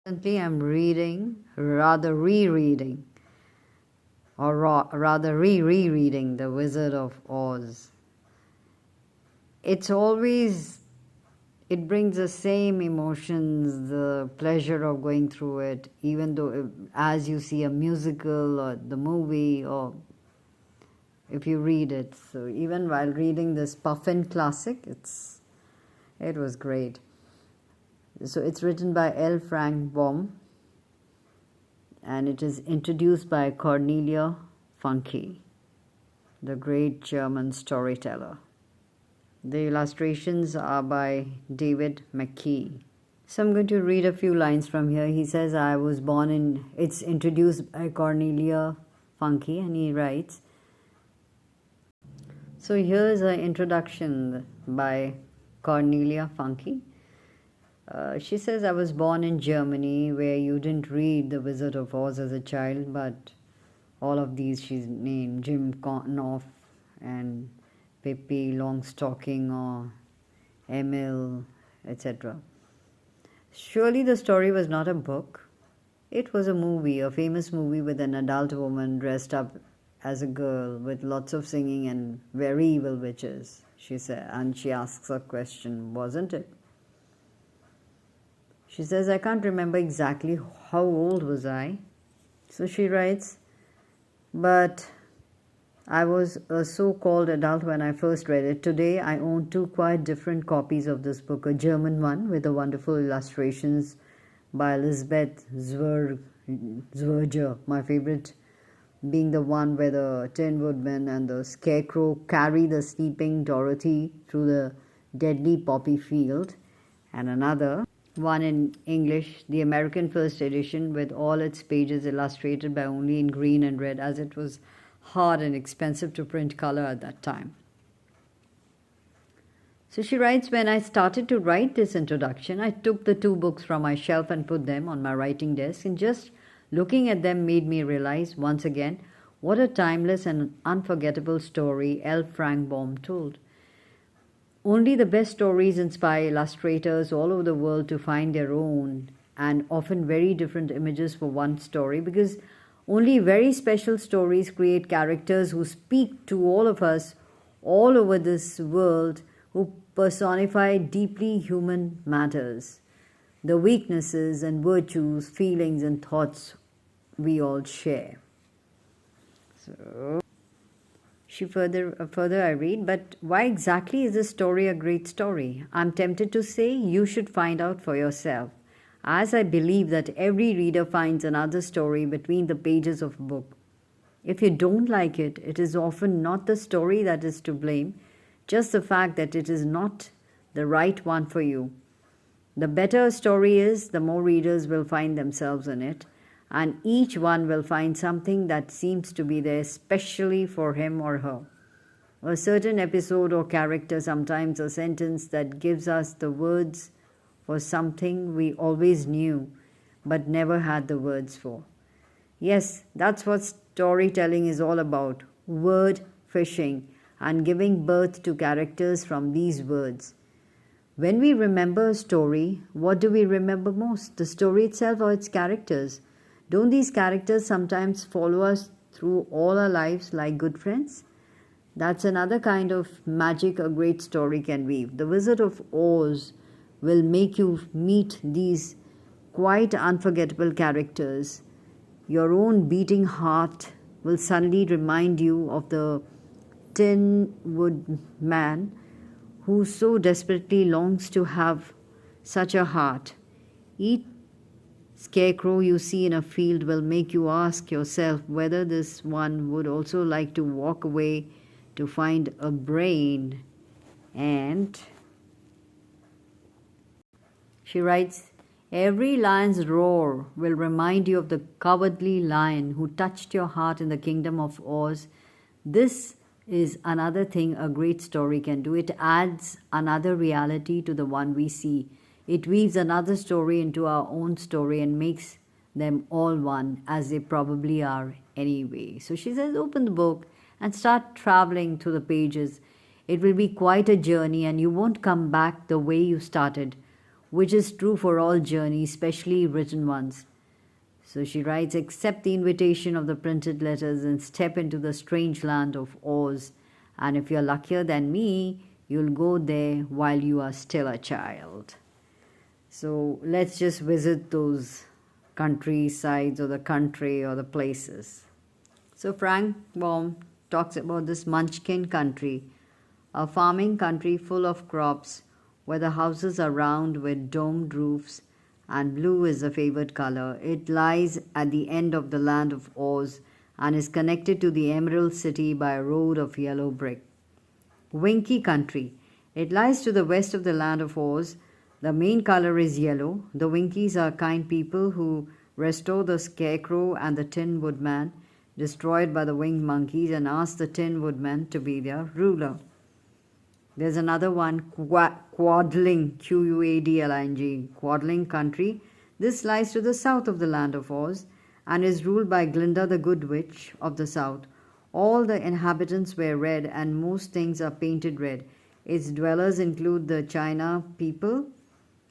Recently, I'm reading, rather rereading, or rather rereading The Wizard of Oz. It's always, it brings the same emotions, the pleasure of going through it, even though as you see a musical or the movie or if you read it. So even while reading this Puffin classic, it was great. So it's written by L. Frank Baum, and it is introduced by Cornelia Funke, the great German storyteller. The illustrations are by David McKee. So I'm going to read a few lines from here. He says, it's introduced by Cornelia Funke, and he writes, so here's an introduction by Cornelia Funke. She says, I was born in Germany, where you didn't read The Wizard of Oz as a child, but all of these she's named, Jim Knopf and Pippi Longstocking or Emil, etc. Surely the story was not a book. It was a movie, a famous movie with an adult woman dressed up as a girl with lots of singing and very evil witches, she said, and she asks a question, wasn't it? She says, I can't remember exactly how old was I. So she writes, but I was a so-called adult when I first read it. Today I own two quite different copies of this book, a German one with the wonderful illustrations by Elizabeth Zwerger, my favorite being the one where the Tin Woodman and the Scarecrow carry the sleeping Dorothy through the deadly poppy field, and another one in English, the American First Edition, with all its pages illustrated by only in green and red, as it was hard and expensive to print color at that time. So she writes, when I started to write this introduction, I took the two books from my shelf and put them on my writing desk, and just looking at them made me realize once again what a timeless and unforgettable story L. Frank Baum told. Only the best stories inspire illustrators all over the world to find their own and often very different images for one story, because only very special stories create characters who speak to all of us all over this world, who personify deeply human matters, the weaknesses and virtues, feelings and thoughts we all share. So she further I read, but why exactly is this story a great story? I'm tempted to say you should find out for yourself, as I believe that every reader finds another story between the pages of a book. If you don't like it, it is often not the story that is to blame, just the fact that it is not the right one for you. The better a story is, the more readers will find themselves in it, and each one will find something that seems to be there specially for him or her. A certain episode or character, sometimes a sentence that gives us the words for something we always knew but never had the words for. Yes, that's what storytelling is all about, word fishing and giving birth to characters from these words. When we remember a story, what do we remember most, the story itself or its characters? Don't these characters sometimes follow us through all our lives like good friends? That's another kind of magic a great story can weave. The Wizard of Oz will make you meet these quite unforgettable characters. Your own beating heart will suddenly remind you of the Tin Woodman who so desperately longs to have such a heart. Each scarecrow you see in a field will make you ask yourself whether this one would also like to walk away to find a brain. And she writes, every lion's roar will remind you of the cowardly lion who touched your heart in the kingdom of Oz. This is another thing a great story can do. It adds another reality to the one we see. It weaves another story into our own story and makes them all one, as they probably are anyway. So she says, open the book and start traveling through the pages. It will be quite a journey and you won't come back the way you started. which is true for all journeys, especially written ones. So she writes, accept the invitation of the printed letters and step into the strange land of Oz. And if you're luckier than me, you'll go there while you are still a child. So let's just visit those countrysides or the country or the places. So Frank Baum talks about this Munchkin country, a farming country full of crops where the houses are round with domed roofs and blue is the favored color. It lies at the end of the land of Oz and is connected to the Emerald City by a road of yellow brick. Winky country. It lies to the west of the land of Oz. The main color is yellow. The Winkies are kind people who restore the Scarecrow and the Tin Woodman, destroyed by the winged monkeys, and ask the Tin Woodman to be their ruler. There's another one, Quadling, Quadling, Quadling country. This lies to the south of the land of Oz and is ruled by Glinda the Good Witch of the South. All the inhabitants wear red and most things are painted red. Its dwellers include the China people,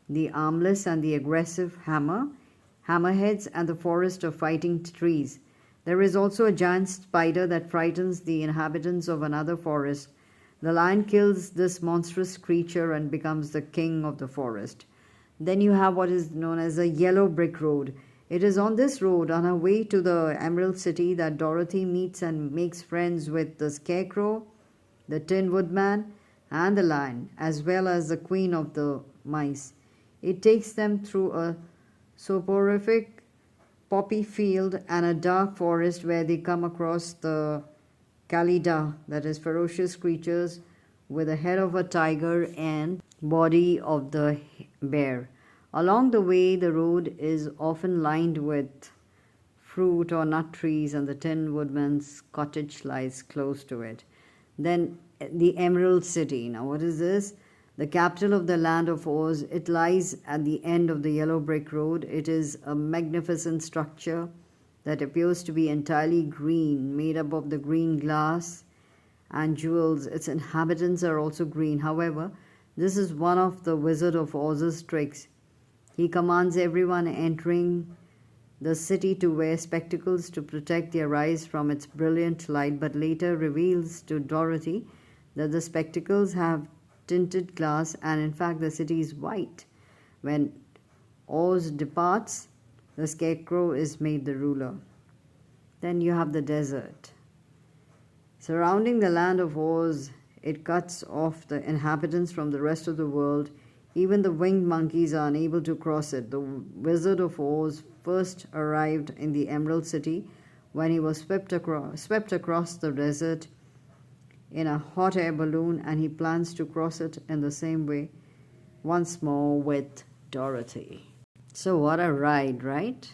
the armless and the aggressive hammerheads, and the forest of fighting trees. There is also a giant spider that frightens the inhabitants of another forest. The lion kills this monstrous creature and becomes the king of the forest. Then you have what is known as a yellow brick road. It is on this road, on her way to the Emerald City, that Dorothy meets and makes friends with the Scarecrow, the Tin Woodman, and the lion, as well as the Queen of the Mice. It takes them through a soporific poppy field and a dark forest where they come across the Khalida, that is ferocious creatures with the head of a tiger and body of the bear. Along the way, the road is often lined with fruit or nut trees, and the Tin Woodman's cottage lies close to it. Then the Emerald City. Now, what is this? The capital of the land of Oz. It lies at the end of the yellow brick road. It is a magnificent structure that appears to be entirely green, made up of the green glass and jewels. Its inhabitants are also green. However, this is one of the Wizard of Oz's tricks. He commands everyone entering the city to wear spectacles to protect their eyes from its brilliant light, but later reveals to Dorothy that the spectacles have tinted glass and in fact the city is white. When Oz departs, the Scarecrow is made the ruler. Then you have the desert. Surrounding the land of Oz, it cuts off the inhabitants from the rest of the world. Even the winged monkeys are unable to cross it. The Wizard of Oz first arrived in the Emerald City when he was swept across the desert in a hot air balloon, and he plans to cross it in the same way once more with Dorothy. So what a ride, right?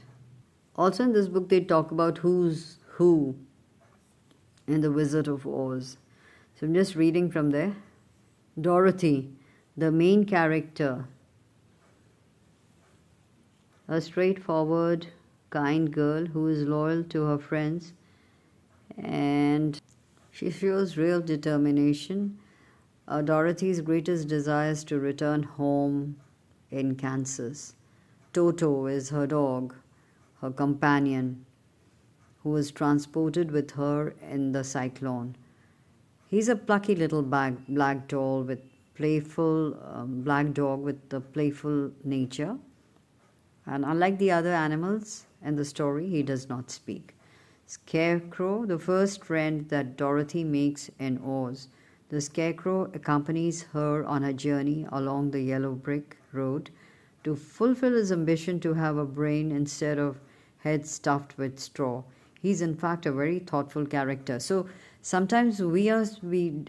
Also in this book they talk about who's who in the Wizard of Oz. So I'm just reading from there. Dorothy, the main character, a straightforward, kind girl who is loyal to her friends, and she shows real determination. Dorothy's greatest desire is to return home in Kansas. Toto is her dog, her companion, who was transported with her in the cyclone. He's a plucky little black dog with the playful nature. And unlike the other animals in the story, he does not speak. Scarecrow, the first friend that Dorothy makes in Oz. The Scarecrow accompanies her on her journey along the yellow brick road to fulfill his ambition to have a brain instead of head stuffed with straw. He's in fact a very thoughtful character. So sometimes we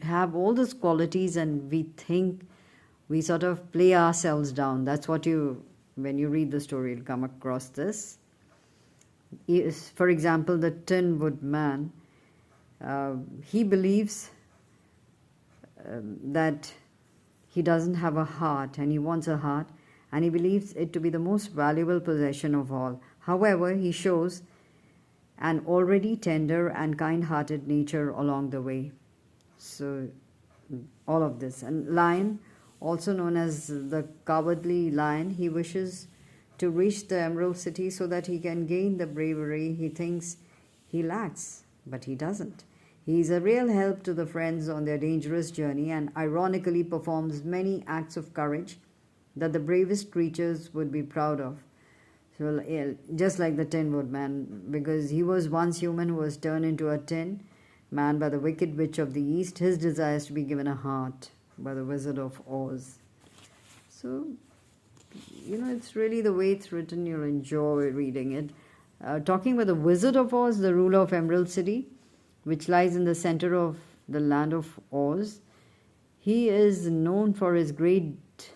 have all those qualities and we think we sort of play ourselves down. That's what when you read the story, you'll come across this. For example, the Tin Woodman, he believes that he doesn't have a heart and he wants a heart, and he believes it to be the most valuable possession of all. However, he shows an already tender and kind-hearted nature along the way. So all of this. And Lion, also known as the Cowardly Lion. He wishes to reach the Emerald City so that he can gain the bravery he thinks he lacks, but he doesn't. He is a real help to the friends on their dangerous journey and ironically performs many acts of courage that the bravest creatures would be proud of. So, yeah, just like the Tin Woodman, because he was once human who was turned into a tin man by the Wicked Witch of the East, his desire is to be given a heart by the Wizard of Oz. So, it's really the way it's written, you'll enjoy reading it. Talking about the Wizard of Oz, the ruler of Emerald City, which lies in the center of the land of Oz, he is known for his great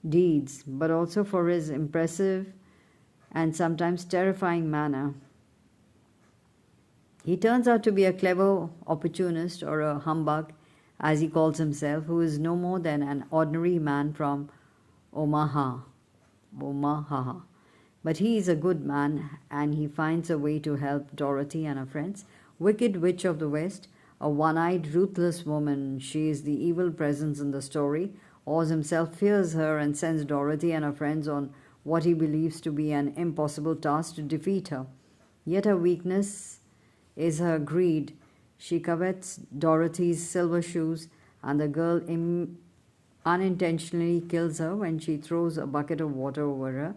deeds, but also for his impressive and sometimes terrifying manner. He turns out to be a clever opportunist or a humbug, as he calls himself, who is no more than an ordinary man from Omaha. But he is a good man and he finds a way to help Dorothy and her friends. Wicked Witch of the West, a one-eyed, ruthless woman. She is the evil presence in the story. Oz himself fears her and sends Dorothy and her friends on what he believes to be an impossible task to defeat her. Yet her weakness is her greed. She covets Dorothy's silver shoes, and the girl unintentionally kills her when she throws a bucket of water over her,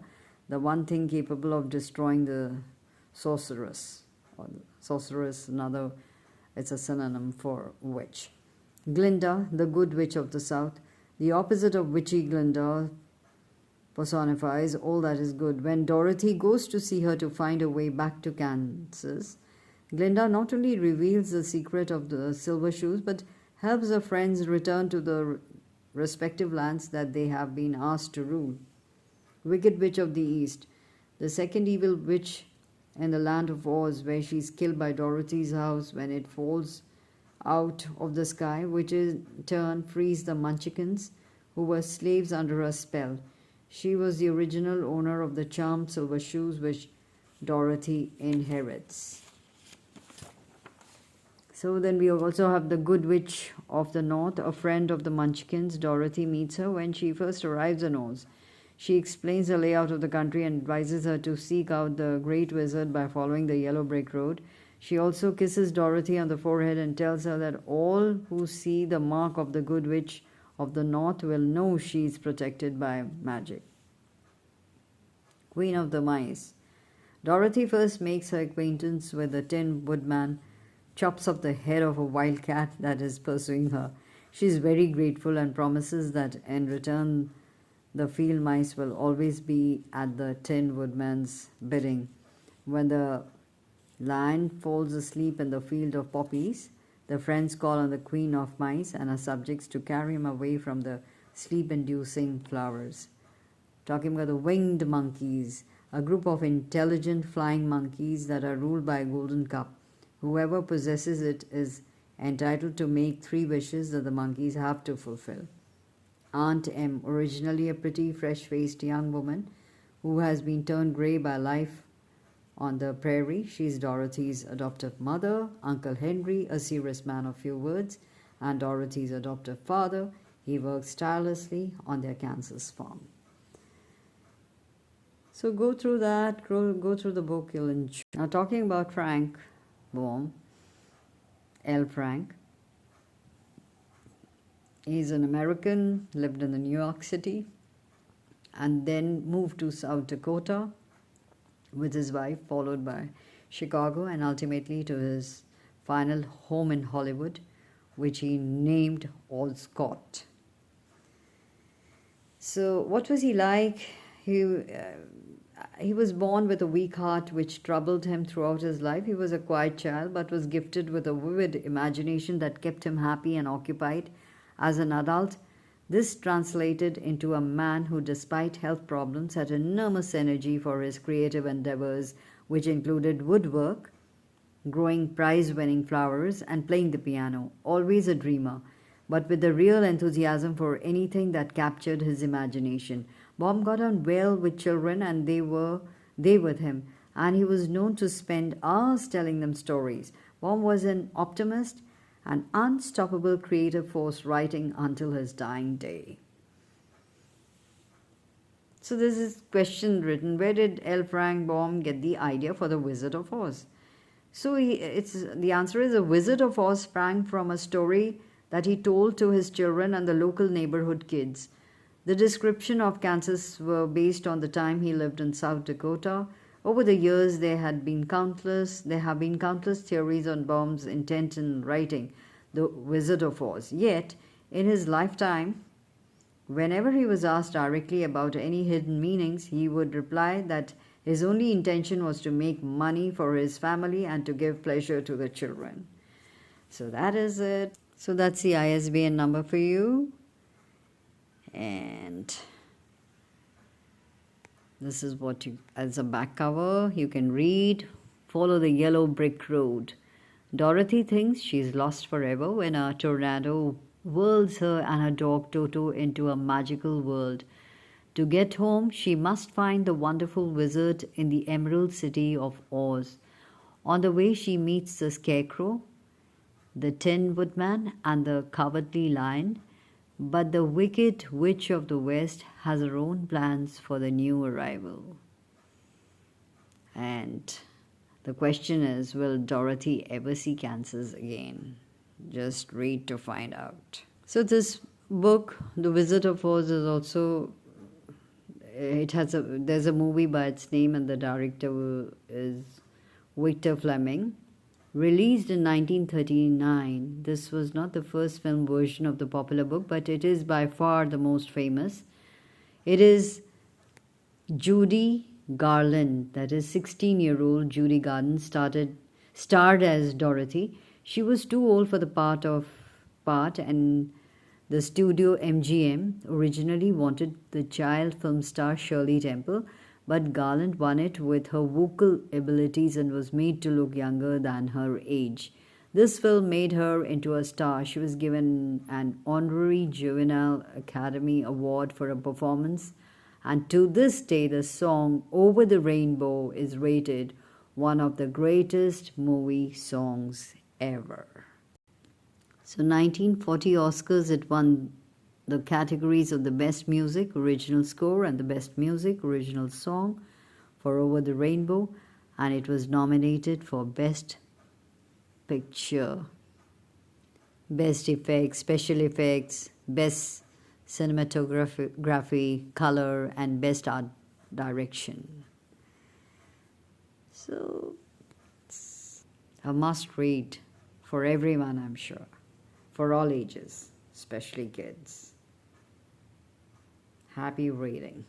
the one thing capable of destroying the sorceress. Or sorceress, it's a synonym for witch. Glinda, the good witch of the south, the opposite of witchy Glinda, personifies all that is good. When Dorothy goes to see her to find a way back to Kansas, Glinda not only reveals the secret of the silver shoes, but helps her friends return to the respective lands that they have been asked to rule. Wicked Witch of the East, the second evil witch in the land of Oz, where she is killed by Dorothy's house when it falls out of the sky, which in turn frees the Munchkins, who were slaves under her spell. She was the original owner of the charmed silver shoes which Dorothy inherits. So then we also have the Good Witch of the North, a friend of the Munchkins. Dorothy meets her when she first arrives in Oz. She explains the layout of the country and advises her to seek out the Great Wizard by following the yellow brick road. She also kisses Dorothy on the forehead and tells her that all who see the mark of the Good Witch of the North will know she is protected by magic. Queen of the Mice. Dorothy first makes her acquaintance with the Tin Woodman, chops off the head of a wild cat that is pursuing her. She is very grateful and promises that in return the field mice will always be at the Tin Woodman's bidding. When the lion falls asleep in the field of poppies, the friends call on the Queen of Mice and her subjects to carry him away from the sleep-inducing flowers. Talking about the winged monkeys, a group of intelligent flying monkeys that are ruled by a golden cup. Whoever possesses it is entitled to make 3 wishes that the monkeys have to fulfill. Aunt M, originally a pretty, fresh-faced young woman who has been turned grey by life on the prairie. She is Dorothy's adoptive mother. Uncle Henry, a serious man of few words, and Dorothy's adoptive father. He works tirelessly on their Kansas farm. So go through that, go through the book, you'll enjoy. Now talking about Frank Baum, L. Frank. He's an American, lived in the New York City, and then moved to South Dakota with his wife, followed by Chicago, and ultimately to his final home in Hollywood, which he named Olscott. So what was he like? He was born with a weak heart which troubled him throughout his life. He was a quiet child but was gifted with a vivid imagination that kept him happy and occupied. As an adult, this translated into a man who, despite health problems, had enormous energy for his creative endeavors, which included woodwork, growing prize-winning flowers, and playing the piano. Always a dreamer, but with a real enthusiasm for anything that captured his imagination. Baum got on well with children, and they with him, and he was known to spend hours telling them stories. Baum was an optimist, an unstoppable creative force, writing until his dying day. So this is question written, where did L. Frank Baum get the idea for the Wizard of Oz? So the answer is the Wizard of Oz sprang from a story that he told to his children and the local neighborhood kids. The description of Kansas were based on the time he lived in South Dakota. Over the years, there have been countless theories on Baum's intent in writing The Wizard of Oz. Yet, in his lifetime, whenever he was asked directly about any hidden meanings, he would reply that his only intention was to make money for his family and to give pleasure to the children. So that is it. So that's the ISBN number for you. And this is what you, as a back cover, you can read, follow the yellow brick road. Dorothy thinks she's lost forever when a tornado whirls her and her dog Toto into a magical world. To get home, she must find the wonderful wizard in the Emerald City of Oz. On the way, she meets the Scarecrow, the Tin Woodman, and the Cowardly Lion. But the Wicked Witch of the West has her own plans for the new arrival. And the question is, will Dorothy ever see Kansas again? Just read to find out. So this book, The Wizard of Oz, is also, there's a movie by its name, and the director is Victor Fleming. Released in 1939, this was not the first film version of the popular book, but it is by far the most famous. It is Judy Garland, that is 16-year-old Judy Garland, starred as Dorothy. She was too old for the part, and the studio MGM originally wanted the child film star Shirley Temple, but Garland won it with her vocal abilities and was made to look younger than her age. This film made her into a star. She was given an honorary Juvenile Academy Award for her performance, and to this day the song Over the Rainbow is rated one of the greatest movie songs ever. So 1940 Oscars, it won the categories of the Best Music, Original Score, and the Best Music, Original Song for Over the Rainbow, and it was nominated for Best Picture, Best Effects, Special Effects, Best Cinematography, Color, and Best Art Direction. So it's a must-read for everyone, I'm sure, for all ages, especially kids. Happy reading.